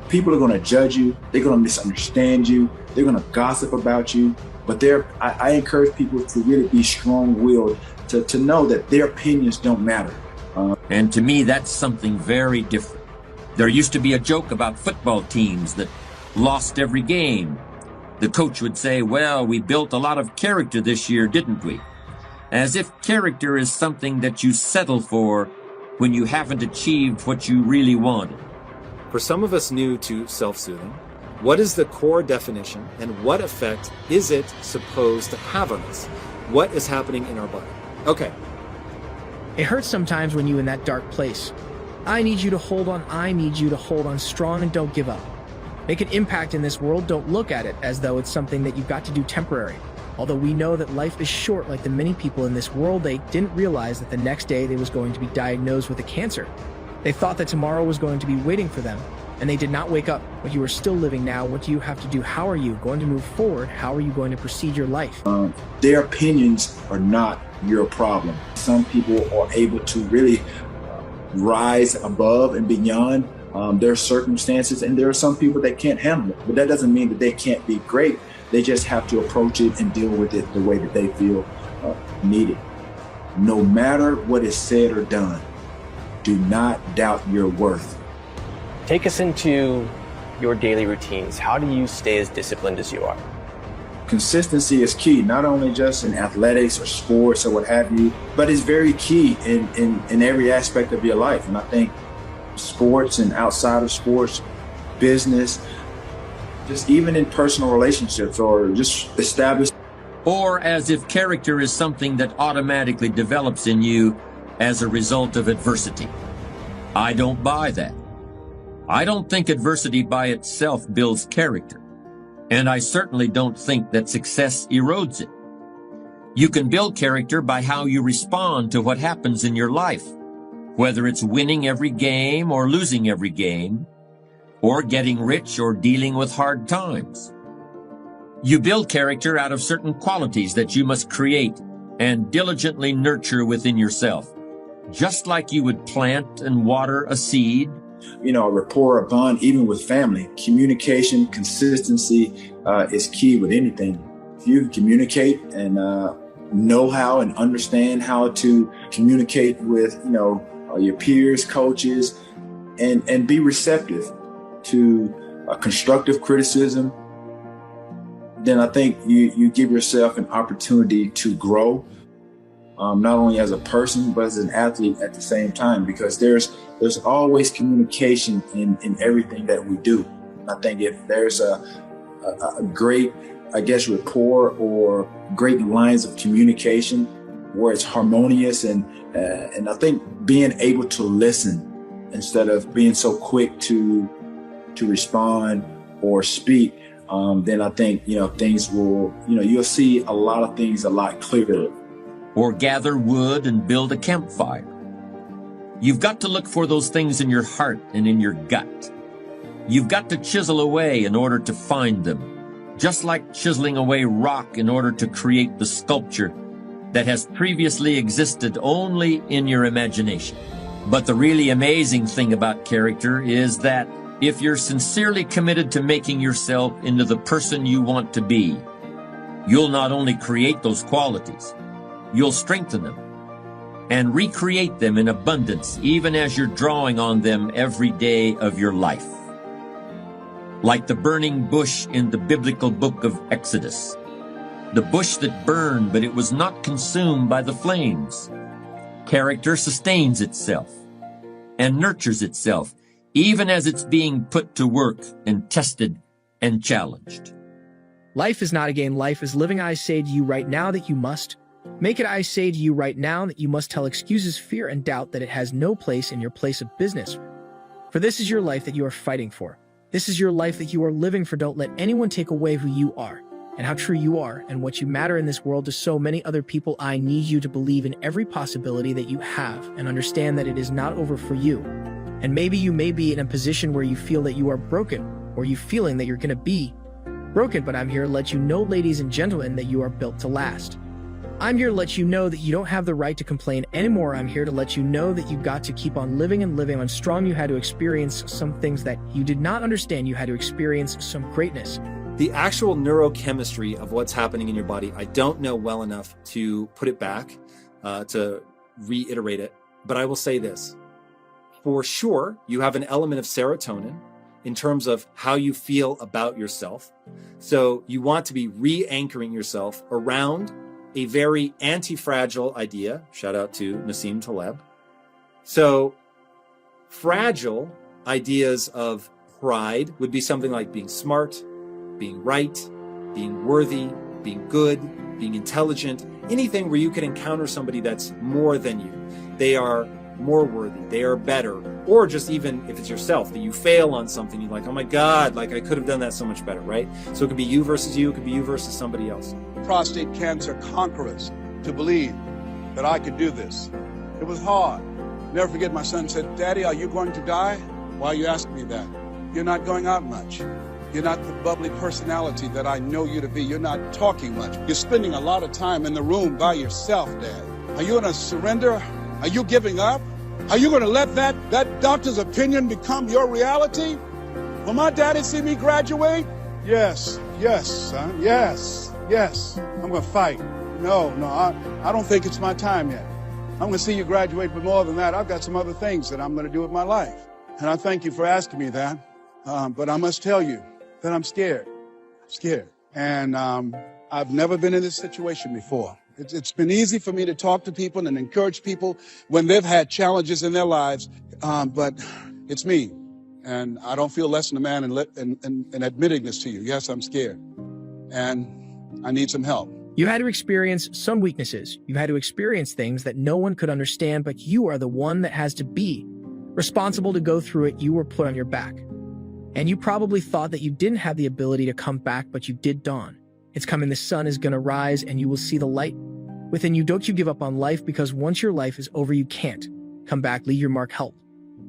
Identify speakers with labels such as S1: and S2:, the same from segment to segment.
S1: People are going to judge you. They're going to misunderstand you. They're going to gossip about you. But I encourage people to really be strong-willed, to know that their opinions don't matter.
S2: And to me, that's something very different. There used to be a joke about football teams that lost every game. The coach would say, well, we built a lot of character this year, didn't we? As if character is something that you settle for when you haven't achieved what you really wanted.
S3: For some of us new to self-soothing, what is the core definition and what effect is it supposed to have on us? What is happening in our body? Okay.
S4: It hurts sometimes when you're in that dark place. I need you to hold on. I need you to hold on strong and don't give up. Make an impact in this world. Don't look at it as though it's something that you've got to do temporary. Although we know that life is short, like the many people in this world, they didn't realize that the next day they was going to be diagnosed with a cancer. They thought that tomorrow was going to be waiting for them, and they did not wake up. But you are still living now. What do you have to do? How are you going to move forward? How are you going to proceed your life?
S1: Their opinions are not your problem. Some people are able to really rise above and beyond their circumstances, and there are some people that can't handle it. But that doesn't mean that they can't be great. They just have to approach it and deal with it the way that they feel needed. No matter what is said or done, do not doubt your worth.
S5: Take us into your daily routines. How do you stay as disciplined as you are?
S1: Consistency is key, not only just in athletics or sports or what have you, but it's very key in every aspect of your life. And I think sports and outside of sports, business, just even in personal relationships or just established.
S2: Or as if character is something that automatically develops in you as a result of adversity. I don't buy that. I don't think adversity by itself builds character. And I certainly don't think that success erodes it. You can build character by how you respond to what happens in your life, whether it's winning every game or losing every game, or getting rich or dealing with hard times. You build character out of certain qualities that you must create and diligently nurture within yourself, just like you would plant and water a seed.
S1: A rapport, a bond, even with family. Communication, consistency is key with anything. If you communicate and know how and understand how to communicate with, your peers, coaches, and be receptive to constructive criticism, then I think you give yourself an opportunity to grow, not only as a person, but as an athlete at the same time, because there's always communication in everything that we do. I think if there's a great, rapport or great lines of communication where it's harmonious and I think being able to listen instead of being so quick to respond or speak, then I think, things will, you'll see a lot of things a lot clearer.
S2: Or gather wood and build a campfire. You've got to look for those things in your heart and in your gut. You've got to chisel away in order to find them, just like chiseling away rock in order to create the sculpture that has previously existed only in your imagination. But the really amazing thing about character is that if you're sincerely committed to making yourself into the person you want to be, you'll not only create those qualities, you'll strengthen them and recreate them in abundance, even as you're drawing on them every day of your life. Like the burning bush in the biblical book of Exodus, the bush that burned, but it was not consumed by the flames. Character sustains itself and nurtures itself, even as it's being put to work and tested and challenged.
S4: Life is not a game. Life is living. I say to you right now that you must. Make it, I say to you right now, that you must tell excuses, fear, and doubt that it has no place in your place of business. For this is your life that you are fighting for. This is your life that you are living for. Don't let anyone take away who you are and how true you are and what you matter in this world to so many other people. I need you to believe in every possibility that you have and understand that it is not over for you. And maybe you may be in a position where you feel that you are broken, or you feeling that you're going to be broken, but I'm here to let you know, ladies and gentlemen, that you are built to last. I'm here to let you know that you don't have the right to complain anymore. I'm here to let you know that you've got to keep on living and living on strong. You had to experience some things that you did not understand. You had to experience some greatness.
S3: The actual neurochemistry of what's happening in your body, I don't know well enough to put it back, to reiterate it, but I will say this. For sure, you have an element of serotonin in terms of how you feel about yourself. So you want to be re-anchoring yourself around a very anti-fragile idea. Shout out to Nassim Taleb. So fragile ideas of pride would be something like being smart, being right, being worthy, being good, being intelligent, anything where you can encounter somebody that's more than you. They are more worthy, they are better, or just even if it's yourself, that you fail on something, you're like, oh my God, like I could have done that so much better, right? So it could be you versus you, it could be you versus somebody else.
S6: Prostate cancer conquerors to believe that I could do this. It was hard. Never forget, my son said, Daddy, are you going to die? Why are you asking me that? You're not going out much. You're not the bubbly personality that I know you to be. You're not talking much. You're spending a lot of time in the room by yourself, Dad. Are you going to surrender? Are you giving up? Are you going to let that doctor's opinion become your reality? Will my daddy see me graduate? Yes, son, yes. I'm going to fight. No, I don't think it's my time yet. I'm going to see you graduate, but more than that, I've got some other things that I'm going to do with my life. And I thank you for asking me that. But I must tell you that I'm scared. And I've never been in this situation before. It's been easy for me to talk to people and encourage people when they've had challenges in their lives, but it's me. And I don't feel less than a man in admitting this to you. Yes, I'm scared. And I need some help.
S4: You had to experience some weaknesses. You had to experience things that no one could understand, but you are the one that has to be responsible to go through it. You were put on your back. And you probably thought that you didn't have the ability to come back, but you did dawn. It's coming, the sun is going to rise, and you will see the light within you. Don't you give up on life, because once your life is over, you can't come back. Leave your mark, help.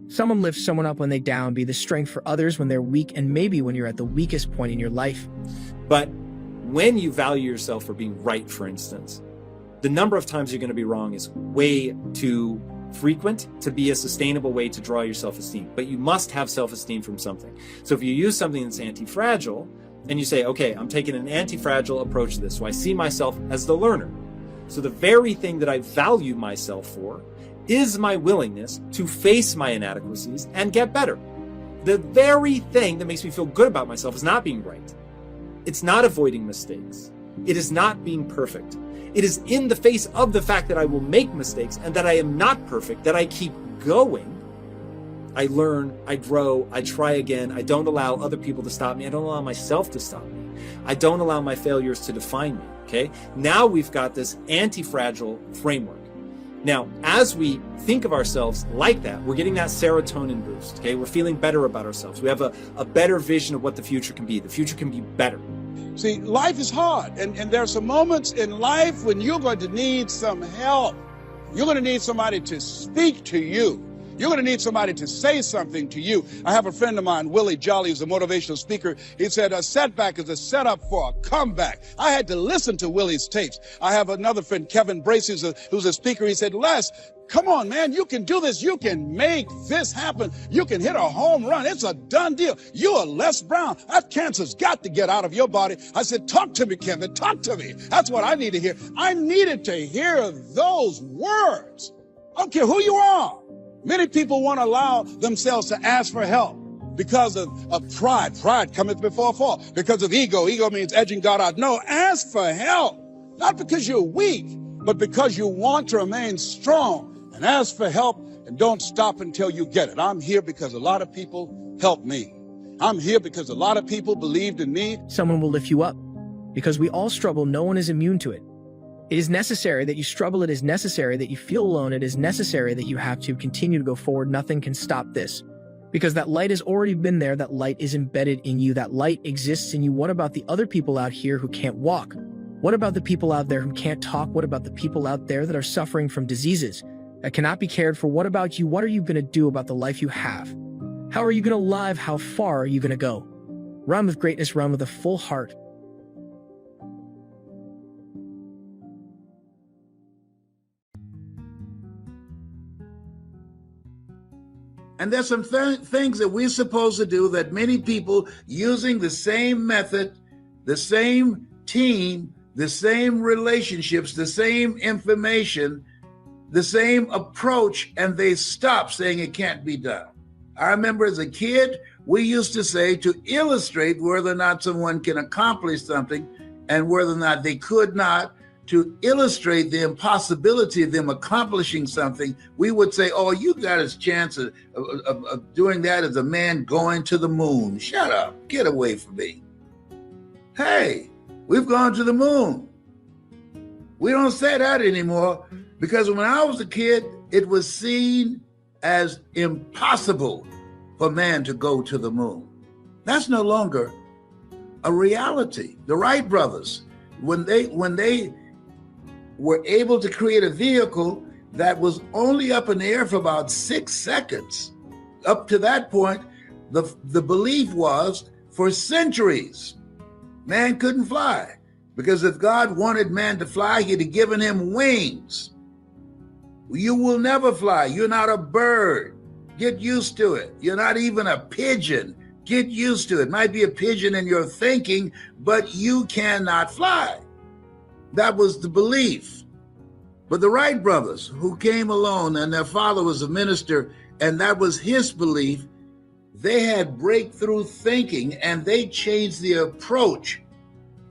S4: Someone lift someone up when they're down. Be the strength for others when they're weak, and maybe when you're at the weakest point in your life.
S3: But when you value yourself for being right, for instance, the number of times you're going to be wrong is way too frequent to be a sustainable way to draw your self-esteem. But you must have self-esteem from something. So if you use something that's anti-fragile, and you say, okay, I'm taking an anti-fragile approach to this, so I see myself as the learner. So the very thing that I value myself for is my willingness to face my inadequacies and get better. The very thing that makes me feel good about myself is not being right. It's not avoiding mistakes. It is not being perfect. It is in the face of the fact that I will make mistakes and that I am not perfect, that I keep going. I learn, I grow, I try again. I don't allow other people to stop me. I don't allow myself to stop me. I don't allow my failures to define me, okay? Now we've got this anti-fragile framework. Now, as we think of ourselves like that, we're getting that serotonin boost, okay? We're feeling better about ourselves. We have a better vision of what the future can be. The future can be better.
S6: See, life is hard, and there are some moments in life when you're going to need some help. You're going to need somebody to speak to you. You're going to need somebody to say something to you. I have a friend of mine, Willie Jolly, who's a motivational speaker. He said, a setback is a setup for a comeback. I had to listen to Willie's tapes. I have another friend, Kevin Brace, who's a speaker. He said, Les, come on, man, you can do this. You can make this happen. You can hit a home run. It's a done deal. You are Les Brown. That cancer's got to get out of your body. I said, talk to me, Kevin. Talk to me. That's what I need to hear. I needed to hear those words. I don't care who you are. Many people won't allow themselves to ask for help because of pride. Pride cometh before a fall. Because of ego. Ego means edging God out. No, ask for help. Not because you're weak, but because you want to remain strong. And ask for help and don't stop until you get it. I'm here because a lot of people helped me. I'm here because a lot of people believed in me.
S4: Someone will lift you up. Because we all struggle, no one is immune to it. It is necessary that you struggle. It is necessary that you feel alone. It is necessary that you have to continue to go forward. Nothing can stop this. Because that light has already been there. That light is embedded in you. That light exists in you. What about the other people out here who can't walk? What about the people out there who can't talk? What about the people out there that are suffering from diseases that cannot be cared for? What about you? What are you going to do about the life you have? How are you going to live? How far are you going to go? Run with greatness. Run with a full heart.
S7: And there's some things that we're supposed to do that many people using the same method, the same team, the same relationships, the same information, the same approach, and they stop saying it can't be done. I remember as a kid, we used to say to illustrate whether or not someone can accomplish something and whether or not they could not, to illustrate the impossibility of them accomplishing something, we would say, oh, you got a chance of doing that as a man going to the moon. Shut up, get away from me. Hey, we've gone to the moon. We don't say that anymore because when I was a kid, it was seen as impossible for man to go to the moon. That's no longer a reality. The Wright brothers, when they were able to create a vehicle that was only up in the air for about 6 seconds. Up to that point, the belief was for centuries, man couldn't fly. Because if God wanted man to fly, he'd have given him wings. You will never fly. You're not a bird. Get used to it. You're not even a pigeon. Get used to it. Might be a pigeon in your thinking, but you cannot fly. That was the belief. But the Wright brothers, who came along and their father was a minister, and that was his belief, they had breakthrough thinking and they changed the approach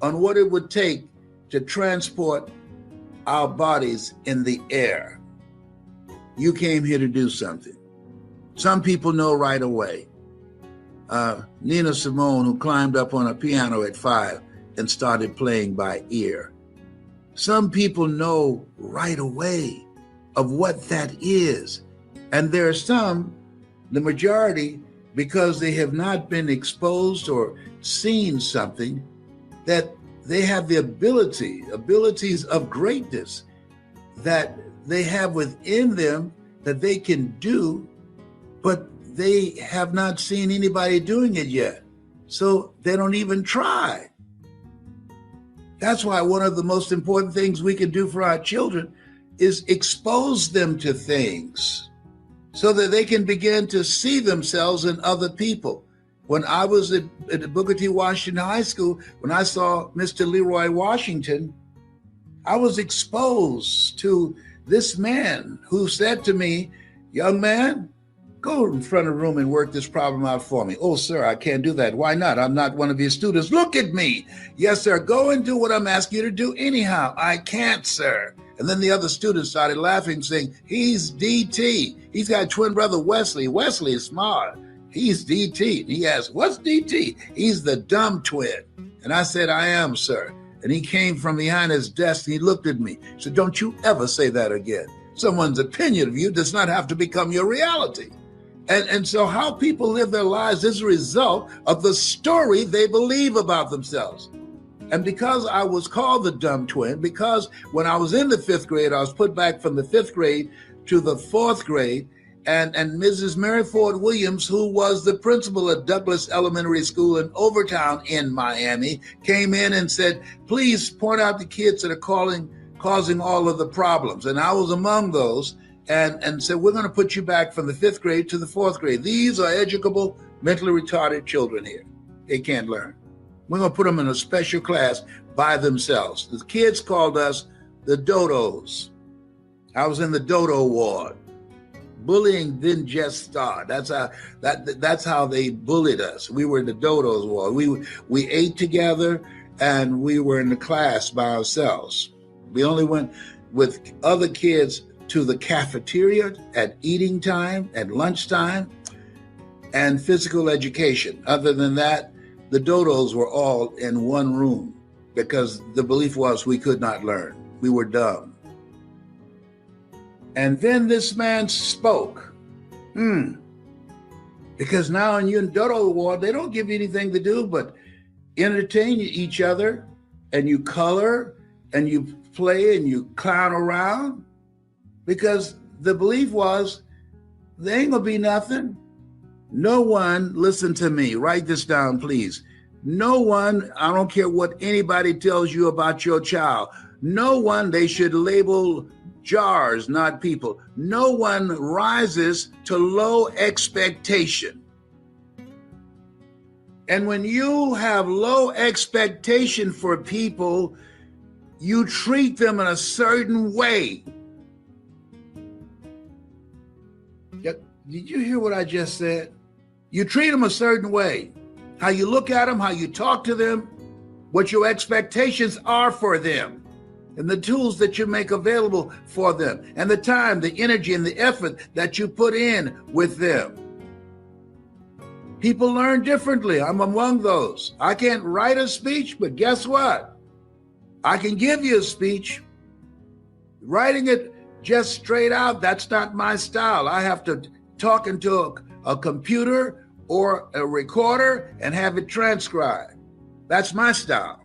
S7: on what it would take to transport our bodies in the air. You came here to do something. Some people know right away. Nina Simone, who climbed up on a piano at 5 and started playing by ear. Some people know right away of what that is. And there are some, the majority, because they have not been exposed or seen something, that they have the abilities of greatness that they have within them that they can do, but they have not seen anybody doing it yet. So they don't even try. That's why one of the most important things we can do for our children is expose them to things so that they can begin to see themselves in other people. When I was at Booker T. Washington High School, when I saw Mr. Leroy Washington, I was exposed to this man who said to me, young man, go in front of the room and work this problem out for me. Oh, sir, I can't do that. Why not? I'm not one of your students. Look at me. Yes, sir. Go and do what I'm asking you to do anyhow. I can't, sir. And then the other students started laughing, saying, he's DT. He's got a twin brother, Wesley. Wesley is smart. He's DT. And he asked, what's DT? He's the dumb twin. And I said, I am, sir. And he came from behind his desk and he looked at me. He said, don't you ever say that again. Someone's opinion of you does not have to become your reality. And so how people live their lives is a result of the story they believe about themselves. And because I was called the dumb twin, because when I was in the 5th grade, I was put back from the 5th grade to the 4th grade, and Mrs. Mary Ford Williams, who was the principal at Douglas Elementary School in Overtown in Miami, came in and said, please point out the kids that are causing all of the problems. And I was among those. And said, we're going to put you back from the 5th grade to the 4th grade. These are educable, mentally retarded children here. They can't learn. We're going to put them in a special class by themselves. The kids called us the dodos. I was in the dodo ward. Bullying didn't just start. That's how they bullied us. We were in the dodos ward. We ate together and we were in the class by ourselves. We only went with other kids to the cafeteria at eating time, at lunchtime, and physical education. Other than that, the dodos were all in one room because the belief was we could not learn. We were dumb. And then this man spoke. Because now in your dodo ward, they don't give you anything to do but entertain each other, and you color, and you play, and you clown around. Because the belief was, there ain't gonna be nothing. No one, listen to me, write this down, please. No one, I don't care what anybody tells you about your child, no one they should label jars, not people. No one rises to low expectation. And when you have low expectation for people, you treat them in a certain way. Did you hear what I just said? You treat them a certain way. How you look at them, how you talk to them, what your expectations are for them, and the tools that you make available for them, and the time, the energy, and the effort that you put in with them. People learn differently. I'm among those. I can't write a speech, but guess what? I can give you a speech. Writing it just straight out, that's not my style. I have to talk into a computer or a recorder and have it transcribed. That's my style.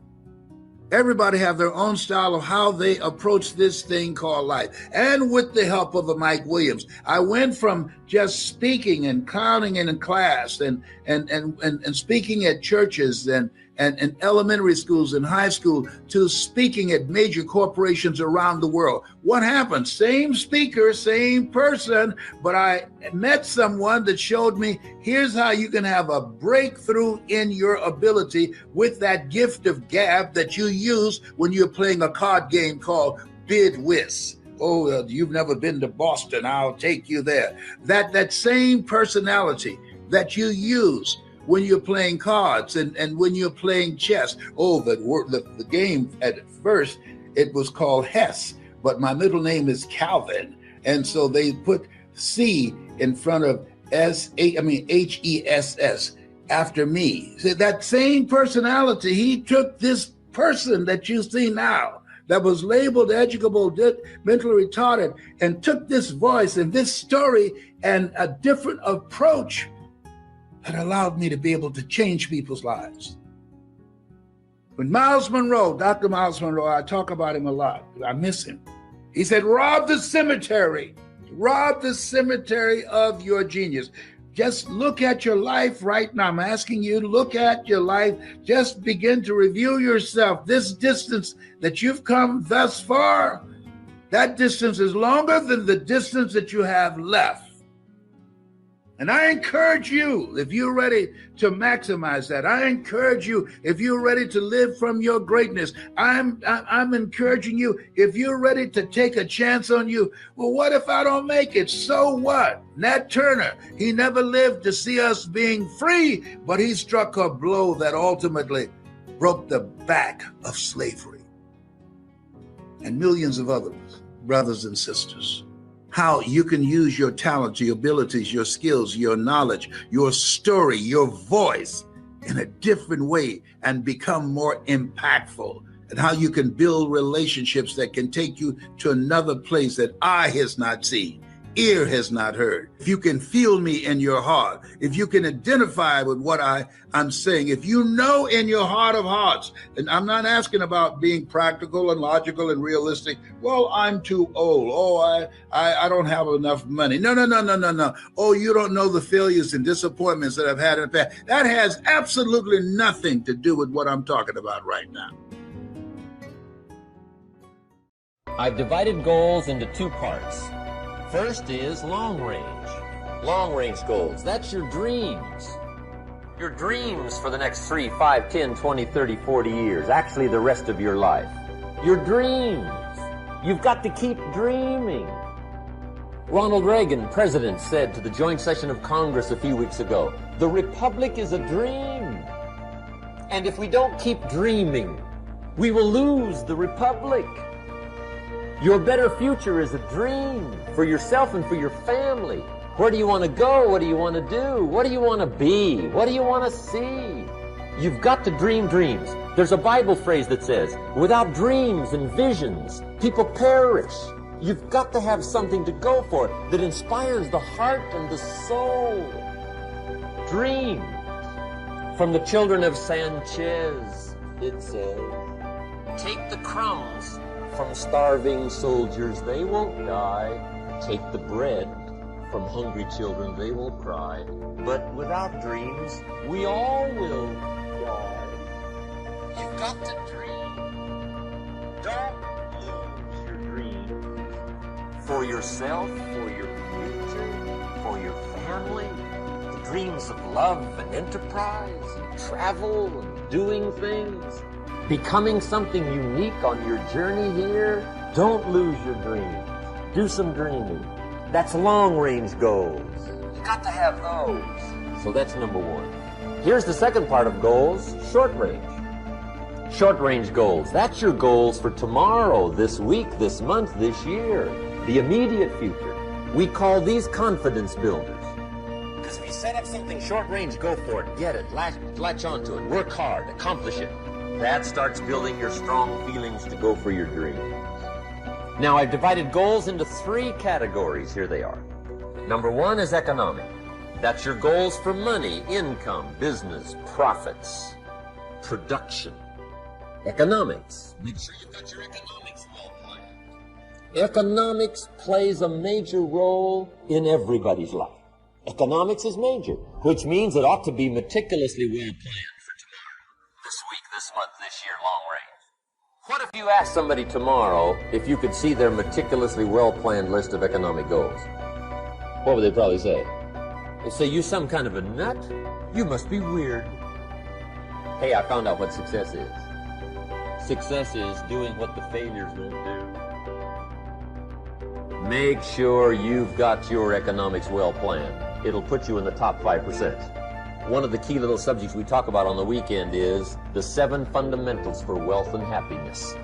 S7: Everybody have their own style of how they approach this thing called life. And with the help of a Mike Williams, I went from just speaking and clowning in class and speaking at churches and elementary schools and high school to speaking at major corporations around the world. What happened? Same speaker, same person, but I met someone that showed me, here's how you can have a breakthrough in your ability with that gift of gab that you use when you're playing a card game called Bid Whist. Oh, you've never been to Boston, I'll take you there. That same personality that you use when you're playing cards and when you're playing chess. Oh, the game at first, it was called Hess, but my middle name is Calvin. And so they put C in front of H-E-S-S after me. So that same personality, he took this person that you see now that was labeled educable, mentally retarded, and took this voice and this story and a different approach that allowed me to be able to change people's lives. When Miles Monroe, Dr. Miles Monroe, I talk about him a lot. I miss him. He said, rob the cemetery of your genius. Just look at your life right now. I'm asking you to look at your life. Just begin to review yourself. This distance that you've come thus far, that distance is longer than the distance that you have left. And I encourage you, if you're ready to maximize that, I encourage you, if you're ready to live from your greatness, I'm encouraging you, if you're ready to take a chance on you, well, what if I don't make it? So what? Nat Turner, he never lived to see us being free, but he struck a blow that ultimately broke the back of slavery. And millions of others, brothers and sisters. How you can use your talents, your abilities, your skills, your knowledge, your story, your voice in a different way and become more impactful, and how you can build relationships that can take you to another place that eye has not seen, ear has not heard. If you can feel me in your heart, if you can identify with what I'm saying, if you know in your heart of hearts, and I'm not asking about being practical and logical and realistic. Well, I'm too old. Oh, I don't have enough money. No. Oh, you don't know the failures and disappointments that I've had in the past. That has absolutely nothing to do with what I'm talking about right now.
S2: I've divided goals into two parts. First is long range. Long range goals. That's your dreams. Your dreams for the next 3, 5, 10, 20, 30, 40 years. Actually, the rest of your life. Your dreams. You've got to keep dreaming. Ronald Reagan, president, said to the joint session of Congress a few weeks ago, the Republic is a dream. And if we don't keep dreaming, we will lose the Republic. Your better future is a dream for yourself and for your family. Where do you want to go? What do you want to do? What do you want to be? What do you want to see? You've got to dream dreams. There's a Bible phrase that says, without dreams and visions, people perish. You've got to have something to go for that inspires the heart and the soul. Dream. From the children of Sanchez, it says, take the crumbs from starving soldiers, they won't die. Take the bread from hungry children, they will cry. But without dreams, we all will die. You've got to dream. Don't lose your dreams. for yourself, for your future, for your family, the dreams of love and enterprise, and travel and doing things, becoming something unique on your journey here. Don't lose your dreams. Do some dreaming. That's long-range goals. You got to have those. So that's number one. Here's the second part of goals, short range. Short-range goals. That's your goals for tomorrow, this week, this month, this year, the immediate future. We call these confidence builders. Because if you set up something short-range, go for it, get it, latch onto it, work hard, accomplish it. That starts building your strong feelings to go for your dream. Now, I've divided goals into 3 categories. Here they are. Number 1 is economic. That's your goals for money, income, business, profits, production. Economics. Make sure you've got your economics well planned. Economics plays a major role in everybody's life. Economics is major, which means it ought to be meticulously well planned for tomorrow, this week, this month, this year, long range. What if you asked somebody tomorrow if you could see their meticulously well-planned list of economic goals? What would they probably say? They'd say, you some kind of a nut? You must be weird. Hey, I found out what success is. Success is doing what the failures won't do. Make sure you've got your economics well planned. It'll put you in the top 5%. One of the key little subjects we talk about on the weekend is the 7 fundamentals for wealth and happiness.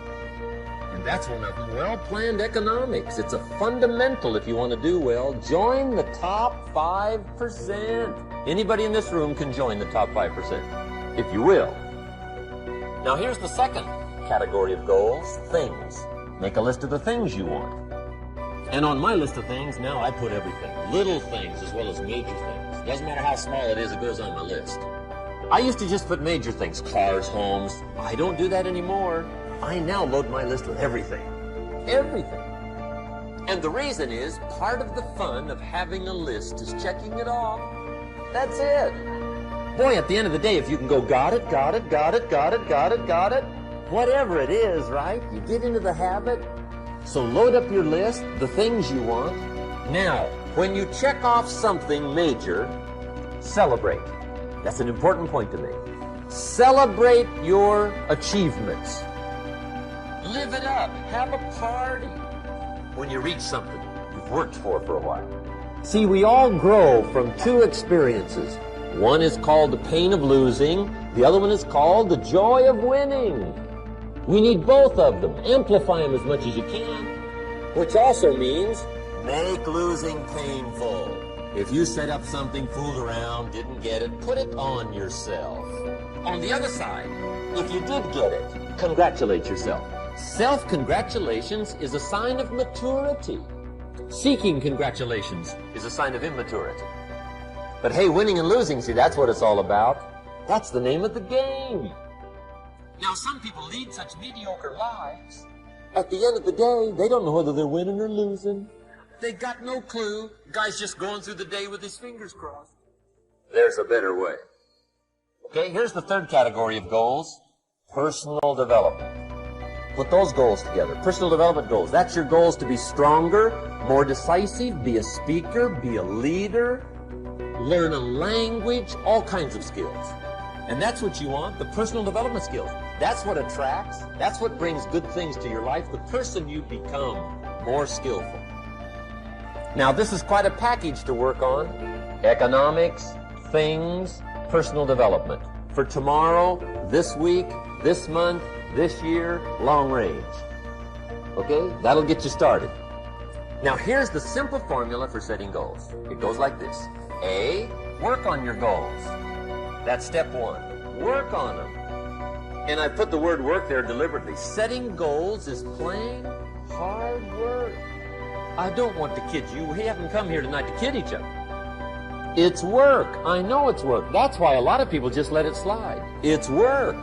S2: And that's one of them, well-planned economics. It's a fundamental if you want to do well. Join the top 5%. Anybody in this room can join the top 5%, if you will. Now here's the second category of goals, things. Make a list of the things you want. And on my list of things, now I put everything. Little things as well as major things. Doesn't matter how small it is, it goes on my list. I used to just put major things, cars, homes. I don't do that anymore. I now load my list with everything. Everything. And the reason is, part of the fun of having a list is checking it off. That's it. Boy, at the end of the day, if you can go, got it, got it, got it, got it, got it, got it, whatever it is, right? You get into the habit. So load up your list, the things you want. Now, when you check off something major, celebrate. That's an important point to make. Celebrate your achievements. Live it up. Have a party when you reach something you've worked for a while. See, we all grow from 2 experiences. One is called the pain of losing. The other one is called the joy of winning. We need both of them. Amplify them as much as you can, which also means make losing painful. If you set up something, fooled around, didn't get it, put it on yourself. On the other side, if you did get it, congratulate yourself. Self-congratulations is a sign of maturity. Seeking congratulations is a sign of immaturity. But hey, winning and losing, see, that's what it's all about. That's the name of the game. Now, some people lead such mediocre lives. At the end of the day, they don't know whether they're winning or losing. They got no clue. Guy's just going through the day with his fingers crossed. There's a better way. Okay, here's the third category of goals. Personal development. Put those goals together. Personal development goals. That's your goals to be stronger, more decisive, be a speaker, be a leader, learn a language, all kinds of skills. And that's what you want, the personal development skills. That's what attracts, that's what brings good things to your life, the person you become more skillful. Now, this is quite a package to work on. Economics, things, personal development. For tomorrow, this week, this month, this year, long range. Okay? That'll get you started. Now, here's the simple formula for setting goals. It goes like this. A, work on your goals. That's step 1. Work on them. And I put the word work there deliberately. Setting goals is plain hard work. I don't want to kid you. We haven't come here tonight to kid each other. It's work. I know it's work. That's why a lot of people just let it slide. It's work.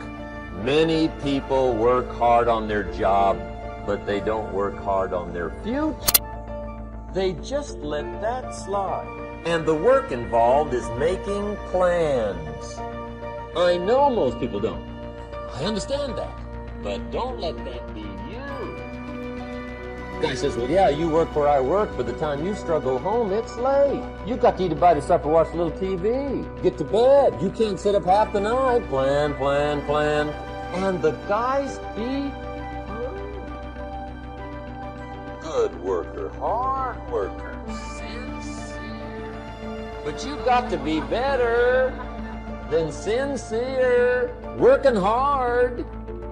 S2: Many people work hard on their job, but they don't work hard on their future. They just let that slide. And the work involved is making plans. I know most people don't. I understand that. But don't let that be you. guy says, well, yeah, you work where I work. By the time you struggle home, it's late. You got to eat a bite of supper, watch a little TV, get to bed. You can't sit up half the night. Plan, plan, plan. And the guys be good worker, hard worker, sincere. But you got to be better than sincere, working hard.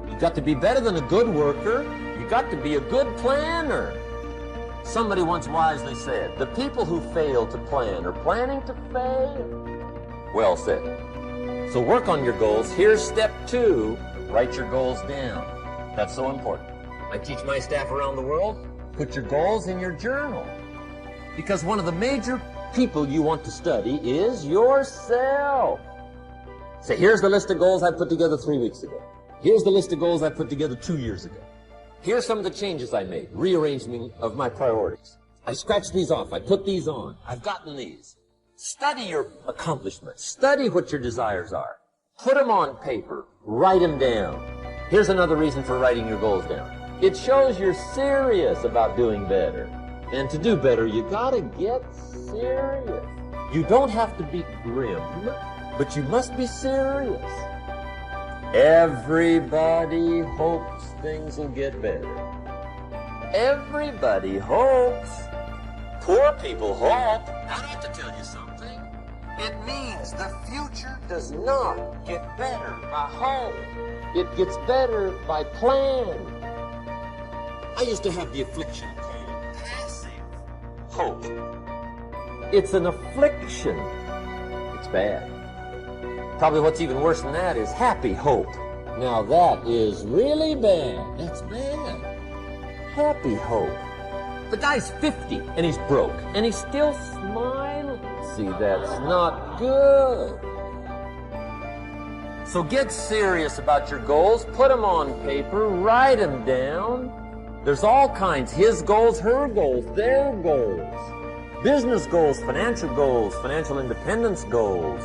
S2: You got to be better than a good worker. You got to be a good planner. Somebody once wisely said, the people who fail to plan are planning to fail. Well said. So work on your goals. Here's step 2. Write your goals down. That's so important. I teach my staff around the world, put your goals in your journal. Because one of the major people you want to study is yourself. Say, here's the list of goals I put together 3 weeks ago. Here's the list of goals I put together 2 years ago. Here's some of the changes I made, rearrangement of my priorities. I scratched these off, I put these on, I've gotten these. Study your accomplishments, study what your desires are. Put them on paper, write them down. Here's another reason for writing your goals down. It shows you're serious about doing better. And to do better, you gotta get serious. You don't have to be grim, but you must be serious. Everybody hopes things will get better. Everybody hopes. Poor people hope. That ought to tell you something. It means the future does not get better by hope. It gets better by plan. I used to have the affliction called passive hope. It's an affliction. It's bad. Probably what's even worse than that is happy hope. Now that is really bad. That's bad. Happy hope. The guy's 50 and he's broke and he's still smiling. See, that's not good. So get serious about your goals. Put them on paper. Write them down. There's all kinds. His goals, her goals, their goals. Business goals, financial independence goals.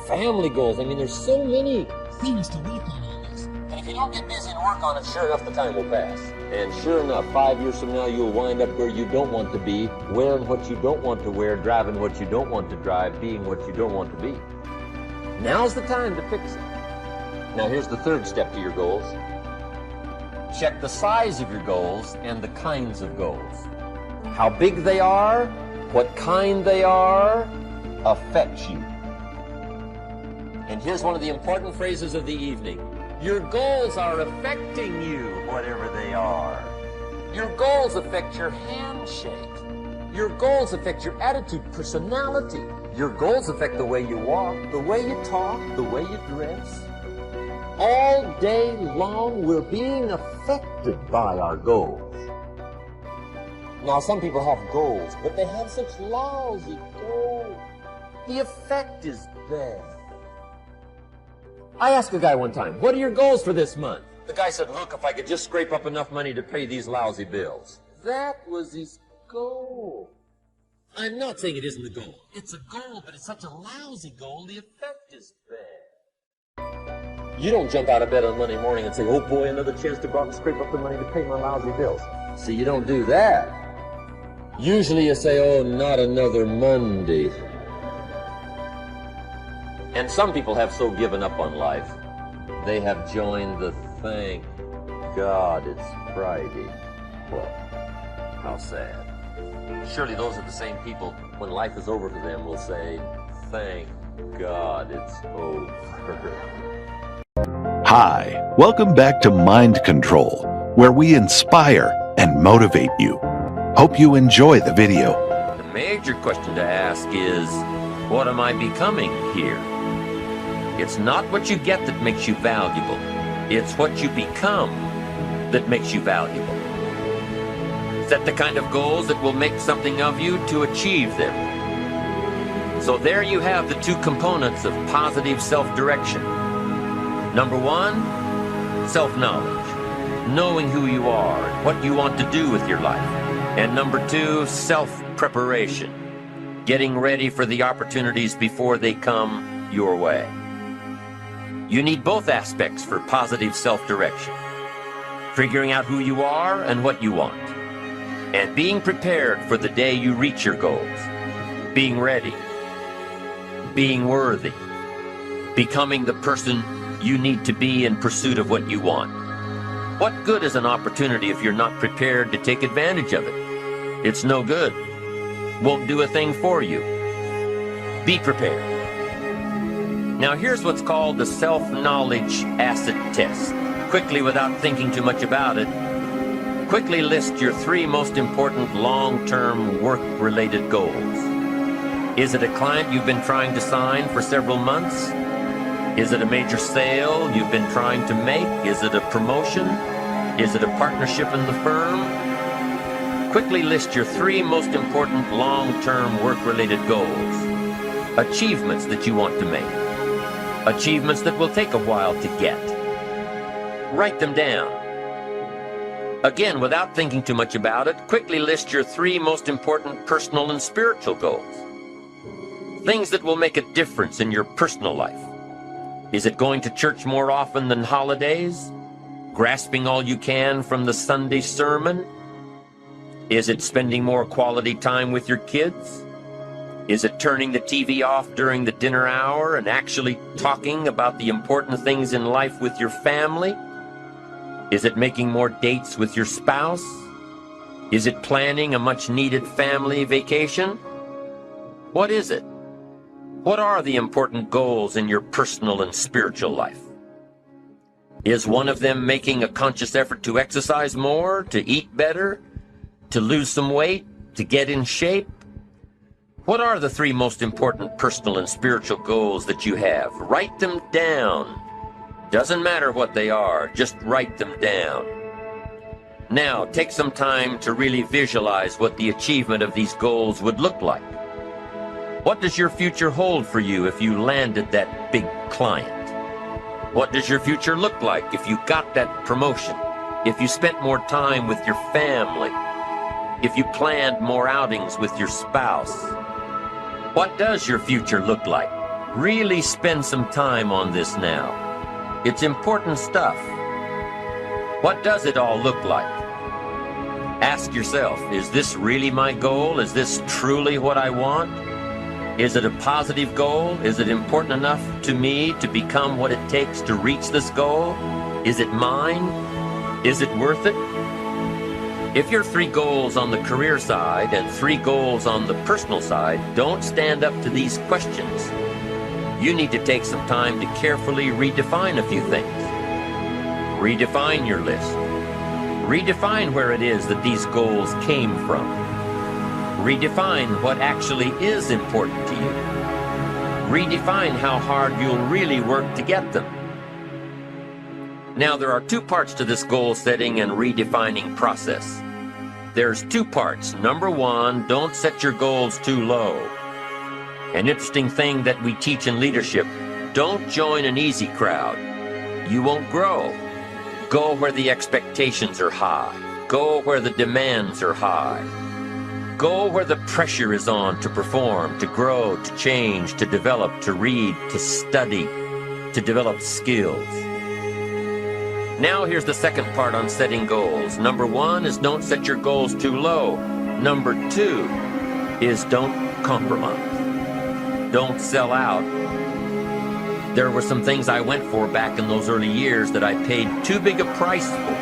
S2: Family goals. I mean, there's so many things to work on this. And if you don't get busy and work on it, sure enough, the time will pass. And sure enough, 5 years from now, you'll wind up where you don't want to be, wearing what you don't want to wear, driving what you don't want to drive, being what you don't want to be. Now's the time to fix it. Now, here's the third step to your goals. Check the size of your goals and the kinds of goals. How big they are, what kind they are, affects you. And here's one of the important phrases of the evening. Your goals are affecting you, whatever they are. Your goals affect your handshake. Your goals affect your attitude, personality. Your goals affect the way you walk, the way you talk, the way you dress. All day long, we're being affected by our goals. Now, some people have goals, but they have such lousy goals. The effect is bad. I asked a guy one time, what are your goals for this month? The guy said, look, if I could just scrape up enough money to pay these lousy bills. That was his goal. I'm not saying it isn't a goal. It's a goal, but it's such a lousy goal, the effect is bad. You don't jump out of bed on Monday morning and say, oh boy, another chance to go out and scrape up the money to pay my lousy bills. See, you don't do that. Usually you say, oh, not another Monday. And some people have so given up on life, they have joined the thank God it's Friday club. How sad. Surely those are the same people, when life is over for them, will say, thank God it's over.
S8: Hi, welcome back to Mind Control, where we inspire and motivate you. Hope you enjoy the video.
S2: The major question to ask is, what am I becoming here? It's not what you get that makes you valuable. It's what you become that makes you valuable. Set the kind of goals that will make something of you to achieve them. So there you have the two components of positive self-direction. Number one, self-knowledge, knowing who you are and what you want to do with your life. And number two, self-preparation, getting ready for the opportunities before they come your way. You need both aspects for positive self-direction, figuring out who you are and what you want, and being prepared for the day you reach your goals. Being ready, being worthy, becoming the person you need to be in pursuit of what you want. What good is an opportunity if you're not prepared to take advantage of it? It's no good. Won't do a thing for you. Be prepared. Now here's what's called the self-knowledge acid test. Quickly, without thinking too much about it, quickly list your 3 most important long-term work-related goals. Is it a client you've been trying to sign for several months? Is it a major sale you've been trying to make? Is it a promotion? Is it a partnership in the firm? Quickly list your 3 most important long-term work-related goals. Achievements that you want to make. Achievements that will take a while to get. Write them down. Again, without thinking too much about it, quickly list your 3 most important personal and spiritual goals. Things that will make a difference in your personal life. Is it going to church more often than holidays? Grasping all you can from the Sunday sermon? Is it spending more quality time with your kids? Is it turning the TV off during the dinner hour and actually talking about the important things in life with your family? Is it making more dates with your spouse? Is it planning a much-needed family vacation? What is it? What are the important goals in your personal and spiritual life? Is one of them making a conscious effort to exercise more, to eat better, to lose some weight, to get in shape? What are the 3 most important personal and spiritual goals that you have? Write them down. Doesn't matter what they are, just write them down. Now, take some time to really visualize what the achievement of these goals would look like. What does your future hold for you if you landed that big client? What does your future look like if you got that promotion? If you spent more time with your family? If you planned more outings with your spouse? What does your future look like? Really spend some time on this now. It's important stuff. What does it all look like? Ask yourself, is this really my goal? Is this truly what I want? Is it a positive goal? Is it important enough to me to become what it takes to reach this goal? Is it mine? Is it worth it? If your 3 goals on the career side and 3 goals on the personal side don't stand up to these questions, you need to take some time to carefully redefine a few things. Redefine your list. Redefine where it is that these goals came from. Redefine what actually is important to you. Redefine how hard you'll really work to get them. Now, there are 2 parts to this goal setting and redefining process. There's 2 parts. Number 1, don't set your goals too low. An interesting thing that we teach in leadership, don't join an easy crowd. You won't grow. Go where the expectations are high. Go where the demands are high. Go where the pressure is on to perform, to grow, to change, to develop, to read, to study, to develop skills. Now here's the second part on setting goals. Number 1 is don't set your goals too low. Number 2 is don't compromise. Don't sell out. There were some things I went for back in those early years that I paid too big a price for.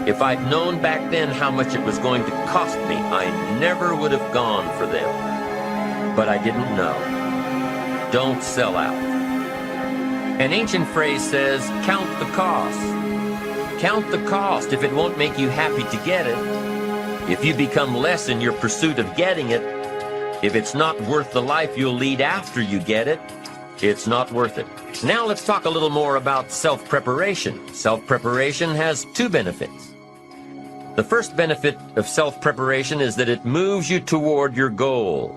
S2: If I'd known back then how much it was going to cost me, I never would have gone for them. But I didn't know. Don't sell out. An ancient phrase says, count the cost. Count the cost if it won't make you happy to get it. If you become less in your pursuit of getting it, if it's not worth the life you'll lead after you get it, it's not worth it. Now let's talk a little more about self-preparation. Self-preparation has 2 benefits. The first benefit of self-preparation is that it moves you toward your goal.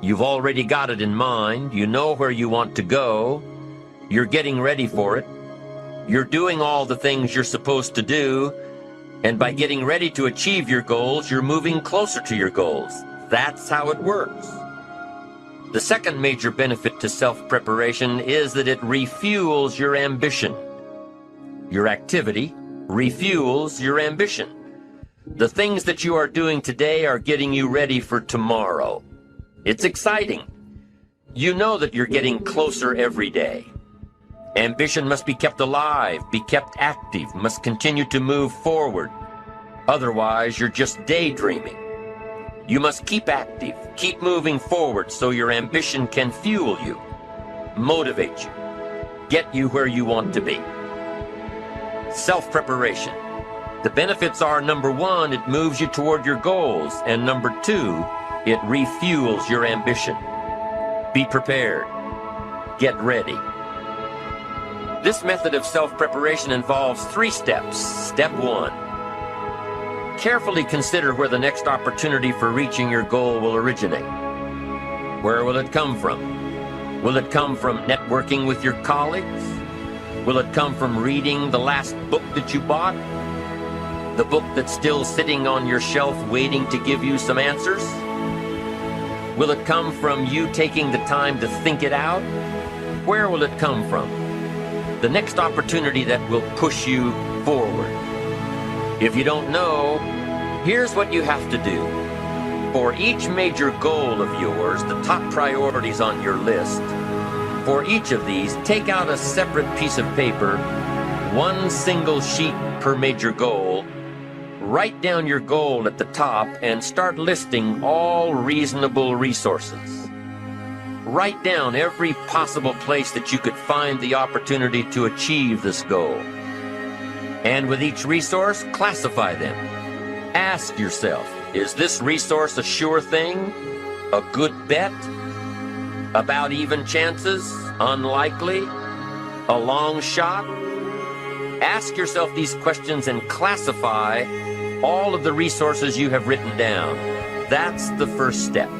S2: You've already got it in mind. You know where you want to go. You're getting ready for it. You're doing all the things you're supposed to do. And by getting ready to achieve your goals, you're moving closer to your goals. That's how it works. The second major benefit to self-preparation is that it refuels your ambition. Your activity refuels your ambition. The things that you are doing today are getting you ready for tomorrow. It's exciting. You know that you're getting closer every day. Ambition must be kept alive, be kept active, must continue to move forward. Otherwise, you're just daydreaming. You must keep active, keep moving forward so your ambition can fuel you, motivate you, get you where you want to be. Self-preparation. The benefits are, number one, it moves you toward your goals, and number two, it refuels your ambition. Be prepared. Get ready. This method of self-preparation involves 3 steps. Step 1. Carefully consider where the next opportunity for reaching your goal will originate. Where will it come from? Will it come from networking with your colleagues? Will it come from reading the last book that you bought? The book that's still sitting on your shelf waiting to give you some answers? Will it come from you taking the time to think it out? Where will it come from? The next opportunity that will push you forward. If you don't know, here's what you have to do. For each major goal of yours, the top priorities on your list, for each of these, take out a separate piece of paper, one single sheet per major goal, write down your goal at the top, and start listing all reasonable resources. Write down every possible place that you could find the opportunity to achieve this goal. And with each resource, classify them. Ask yourself, is this resource a sure thing? A good bet? About even chances? Unlikely? A long shot? Ask yourself these questions and classify all of the resources you have written down. That's the first step.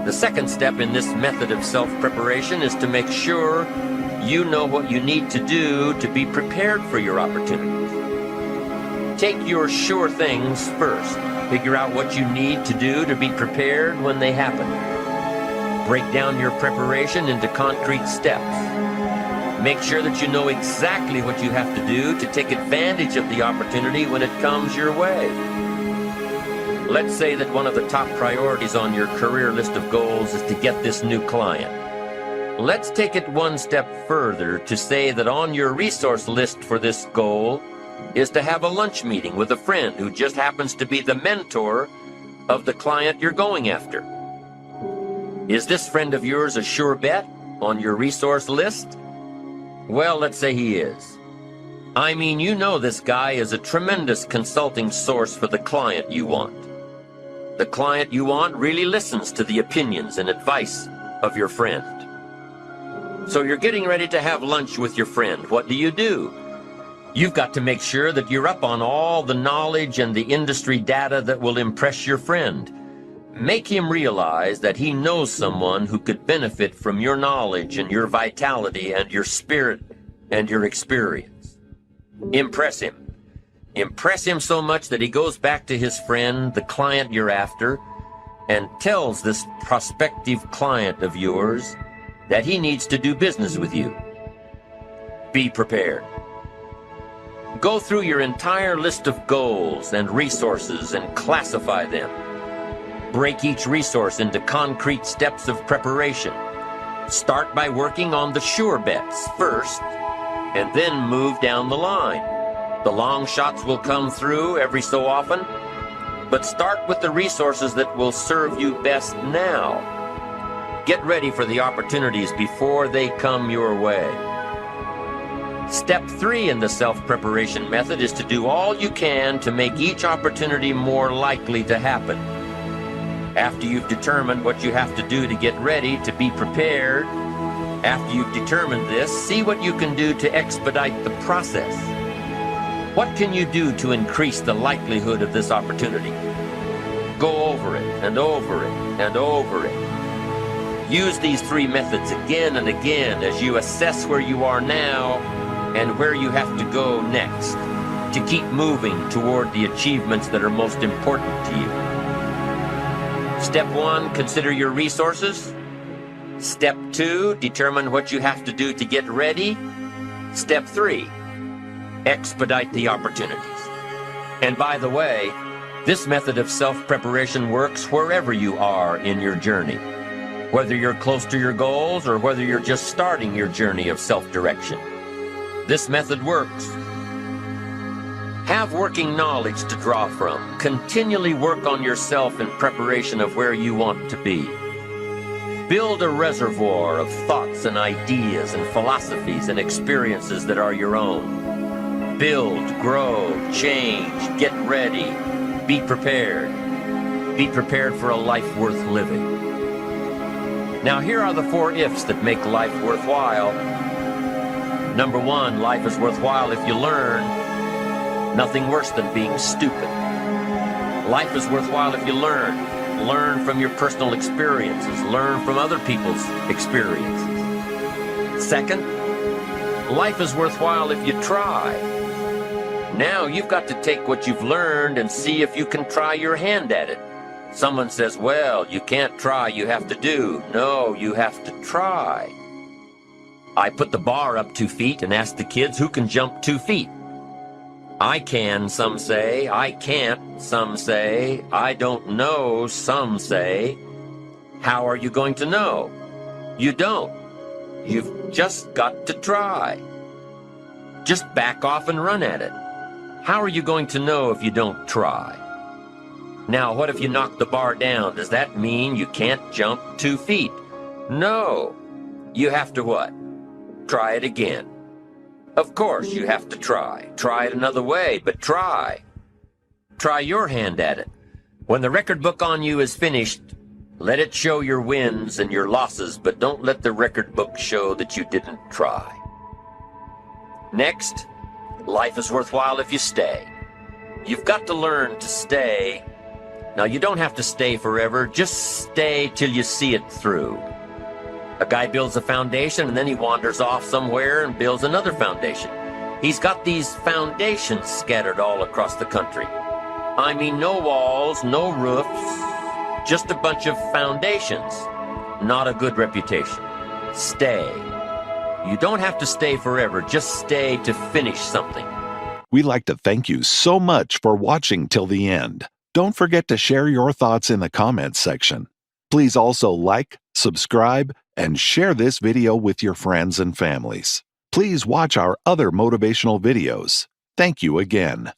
S2: The second step in this method of self-preparation is to make sure you know what you need to do to be prepared for your opportunities. Take your sure things first. Figure out what you need to do to be prepared when they happen. Break down your preparation into concrete steps. Make sure that you know exactly what you have to do to take advantage of the opportunity when it comes your way. Let's say that one of the top priorities on your career list of goals is to get this new client. Let's take it one step further to say that on your resource list for this goal is to have a lunch meeting with a friend who just happens to be the mentor of the client you're going after. Is this friend of yours a sure bet on your resource list? Well, let's say he is. I mean, you know this guy is a tremendous consulting source for the client you want. The client you want really listens to the opinions and advice of your friend. So you're getting ready to have lunch with your friend. What do? You've got to make sure that you're up on all the knowledge and the industry data that will impress your friend. Make him realize that he knows someone who could benefit from your knowledge and your vitality and your spirit and your experience. Impress him. Impress him so much that he goes back to his friend, the client you're after, and tells this prospective client of yours that he needs to do business with you. Be prepared. Go through your entire list of goals and resources and classify them. Break each resource into concrete steps of preparation. Start by working on the sure bets first, and then move down the line. The long shots will come through every so often, but start with the resources that will serve you best now. Get ready for the opportunities before they come your way. Step 3 in the self-preparation method is to do all you can to make each opportunity more likely to happen. After you've determined what you have to do to get ready to be prepared, after you've determined this, see what you can do to expedite the process. What can you do to increase the likelihood of this opportunity? Go over it and over it and over it. Use these 3 methods again and again as you assess where you are now and where you have to go next to keep moving toward the achievements that are most important to you. Step 1, consider your resources. Step 2, determine what you have to do to get ready. Step 3, expedite the opportunities. And by the way, this method of self-preparation works wherever you are in your journey, whether you're close to your goals or whether you're just starting your journey of self-direction. This method works. Have working knowledge to draw from. Continually work on yourself in preparation of where you want to be. Build a reservoir of thoughts and ideas and philosophies and experiences that are your own. Build, grow, change, get ready, be prepared. Be prepared for a life worth living. Now here are the 4 ifs that make life worthwhile. Number 1, life is worthwhile if you learn. Nothing worse than being stupid. Life is worthwhile if you learn. Learn from your personal experiences. Learn from other people's experiences. Second, life is worthwhile if you try. Now you've got to take what you've learned and see if you can try your hand at it. Someone says, well, you can't try, you have to do. No, you have to try. I put the bar up 2 feet and asked the kids who can jump 2 feet. I can, some say. I can't, some say. I don't know, some say. How are you going to know? You don't. You've just got to try. Just back off and run at it. How are you going to know if you don't try? Now, what if you knock the bar down? Does that mean you can't jump 2 feet? No. You have to what? Try it again. Of course, you have to try. Try it another way, but try. Try your hand at it. When the record book on you is finished, let it show your wins and your losses, but don't let the record book show that you didn't try. Next, life is worthwhile if you stay. You've got to learn to stay. Now, you don't have to stay forever. Just stay till you see it through. A guy builds a foundation and then he wanders off somewhere and builds another foundation. He's got these foundations scattered all across the country. I mean, no walls, no roofs, just a bunch of foundations. Not a good reputation. Stay. You don't have to stay forever. Just stay to finish something.
S8: We'd like to thank you so much for watching till the end. Don't forget to share your thoughts in the comments section. Please also like, subscribe, and share this video with your friends and families. Please watch our other motivational videos. Thank you again.